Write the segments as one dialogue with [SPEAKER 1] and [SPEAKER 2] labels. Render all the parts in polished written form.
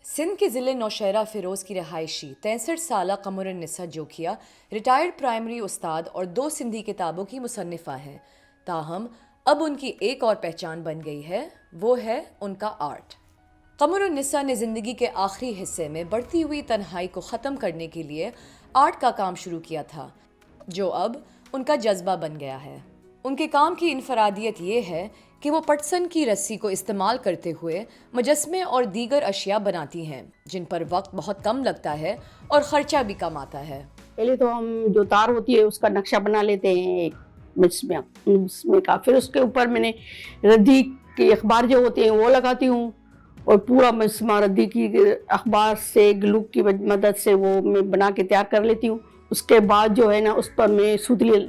[SPEAKER 1] سندھ کے ضلع نوشہرہ فیروز کی رہائشی 63 سالہ قمر النساء جوکیا ریٹائرڈ پرائمری استاد اور 2 سندھی کتابوں کی مصنفہ ہیں، تاہم اب ان کی ایک اور پہچان بن گئی ہے، وہ ہے ان کا آرٹ۔ قمر النساء نے زندگی کے آخری حصے میں بڑھتی ہوئی تنہائی کو ختم کرنے کے لیے آرٹ کا کام شروع کیا تھا، جو اب ان کا جذبہ بن گیا ہے۔ ان کے کام کی انفرادیت یہ ہے کہ وہ پٹسن کی رسی کو استعمال کرتے ہوئے مجسمے اور دیگر اشیاء بناتی ہیں، جن پر وقت بہت کم لگتا ہے اور خرچہ بھی کم آتا ہے۔
[SPEAKER 2] پہلے تو ہم جو تار ہوتی ہے اس کا نقشہ بنا لیتے ہیں ایک مجسمے کا، پھر اس کے اوپر میں نے ردی کے اخبار جو ہوتے ہیں وہ لگاتی ہوں، اور پورا مجسمہ ردی کی اخبار سے گلو کی مدد سے وہ میں بنا کے تیار کر لیتی ہوں۔ اس کے بعد جو ہے نا اس پر میں سوتلی،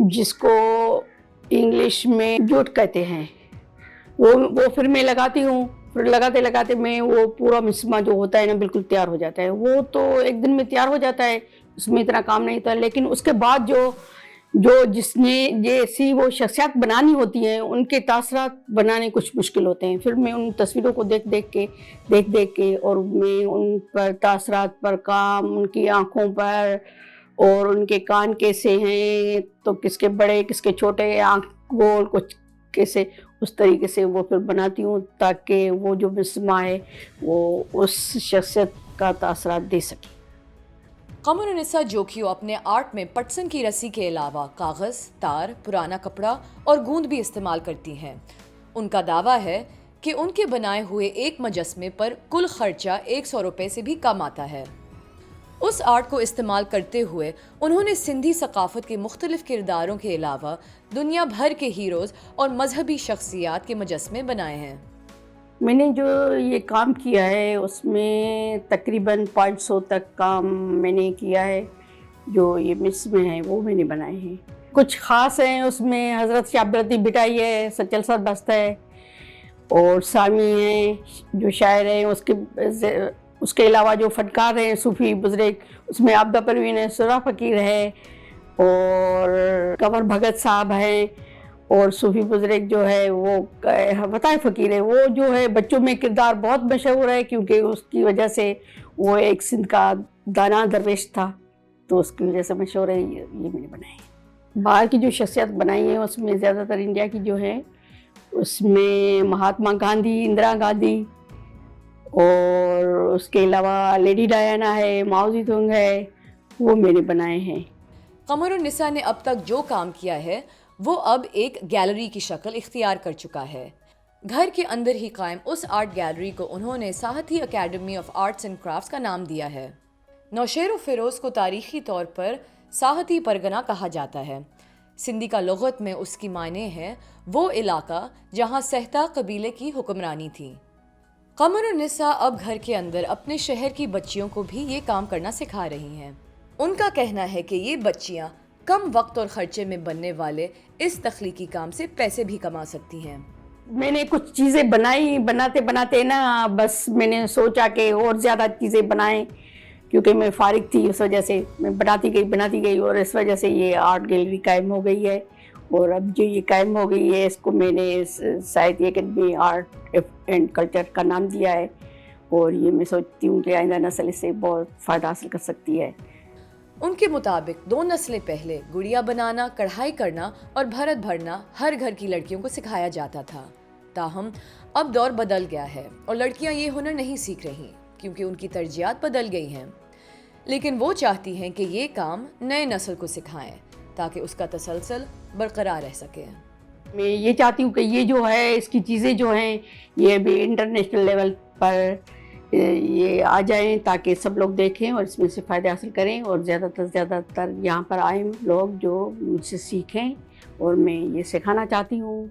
[SPEAKER 2] جس کو انگلش میں جوٹ کہتے ہیں، وہ پھر میں لگاتی ہوں۔ پھر لگاتے لگاتے میں وہ پورا مجسمہ جو ہوتا ہے نا بالکل تیار ہو جاتا ہے۔ وہ تو ایک دن میں تیار ہو جاتا ہے، اس میں اتنا کام نہیں ہوتا، لیکن اس کے بعد جو جس نے جیسی وہ شخصیات بنانی ہوتی ہیں ان کے تاثرات بنانے کچھ مشکل ہوتے ہیں۔ پھر میں ان تصویروں کو دیکھ کے اور میں ان پر تاثرات پر کام، ان کی آنکھوں پر اور ان کے کان کیسے ہیں، تو کس کے بڑے کس کے چھوٹے، آنکھ گول کچھ کیسے، اس طریقے سے وہ پھر بناتی ہوں تاکہ وہ جو مجسمہ ہے وہ اس شخصیت کا تاثرات دے سکے۔
[SPEAKER 1] قمر النساء جوکیو اپنے آرٹ میں پٹسن کی رسی کے علاوہ کاغذ، تار، پرانا کپڑا اور گوند بھی استعمال کرتی ہیں۔ ان کا دعویٰ ہے کہ ان کے بنائے ہوئے ایک مجسمے پر کل خرچہ 100 روپے سے بھی کم آتا ہے۔ اس آرٹ کو استعمال کرتے ہوئے انہوں نے سندھی ثقافت کے مختلف کرداروں کے علاوہ دنیا بھر کے ہیروز اور مذہبی شخصیات کے مجسمے بنائے ہیں۔
[SPEAKER 2] میں نے جو یہ کام کیا ہے اس میں تقریباً 500 تک کام میں نے کیا ہے۔ جو یہ مجسمے ہیں وہ میں نے بنائے ہیں، کچھ خاص ہیں اس میں۔ حضرت شابرتی بٹائی ہے، سچل سر بست ہے، اور سامی ہیں جو شاعر ہیں، اس کے علاوہ جو فنکار ہیں صوفی بزرگ، اس میں عبدہ پروین ہے، سرا فقیر ہے، اور کنور بھگت صاحب ہیں، اور صوفی بزرگ جو ہے وہ فتح فقیر ہے۔ وہ جو ہے بچوں میں کردار بہت مشہور ہے، کیونکہ اس کی وجہ سے وہ ایک سندھ کا دانا درویش تھا، تو اس کی وجہ سے مشہور ہے۔ یہ میں نے بنائے ہیں۔ باہر کی جو شخصیت بنائی ہیں اس میں زیادہ تر انڈیا کی جو ہے، اس میں مہاتما گاندھی، اندرا گاندھی، اور اس کے علاوہ لیڈی ڈایانا ہے، ماؤ زی تونگ ہے، وہ میں نے بنائے ہیں۔
[SPEAKER 1] قمر النساء نے اب تک جو کام کیا ہے وہ اب ایک گیلری کی شکل اختیار کر چکا ہے۔ گھر کے اندر ہی قائم اس آرٹ گیلری کو انہوں نے Sahiti academy of arts and crafts کا نام دیا ہے۔ نوشہرہ فیروز کو تاریخی طور پر ساہتی پرگنہ کہا جاتا ہے۔ سندھی کا لغت میں اس کی معنی ہے وہ علاقہ جہاں سہتا قبیلے کی حکمرانی تھی۔ قمر النساء اب گھر کے اندر اپنے شہر کی بچیوں کو بھی یہ کام کرنا سکھا رہی ہیں۔ ان کا کہنا ہے کہ یہ بچیاں کم وقت اور خرچے میں بننے والے اس تخلیقی کام سے پیسے بھی کما سکتی ہیں۔
[SPEAKER 2] میں نے کچھ چیزیں بنائی، بناتے نا بس میں نے سوچا کہ اور زیادہ چیزیں بنائیں، کیونکہ میں فارغ تھی، اس وجہ سے میں بناتی گئی، اور اس وجہ سے یہ آرٹ گیلری قائم ہو گئی ہے۔ اور اب جو یہ قائم ہو گئی ہے اس کو میں نے Sahiti academy art and culture کا نام دیا ہے، اور یہ میں سوچتی ہوں کہ آئندہ نسل اس سے بہت فائدہ حاصل کر سکتی ہے۔
[SPEAKER 1] ان کے مطابق 2 نسلیں پہلے گڑیا بنانا، کڑھائی کرنا اور بھرت بھرنا ہر گھر کی لڑکیوں کو سکھایا جاتا تھا، تاہم اب دور بدل گیا ہے اور لڑکیاں یہ ہنر نہیں سیکھ رہی کیونکہ ان کی ترجیحات بدل گئی ہیں، لیکن وہ چاہتی ہیں کہ یہ کام نئے نسل کو سکھائیں تاکہ اس کا تسلسل برقرار رہ سکے۔
[SPEAKER 2] میں یہ چاہتی ہوں کہ یہ جو ہے اس کی چیزیں جو ہیں یہ بھی انٹرنیشنل لیول پر یہ آ جائیں تاکہ سب لوگ دیکھیں اور اس میں سے فائدہ حاصل کریں، اور زیادہ تر یہاں پر آئیں لوگ جو مجھ سے سیکھیں، اور میں یہ سکھانا چاہتی ہوں۔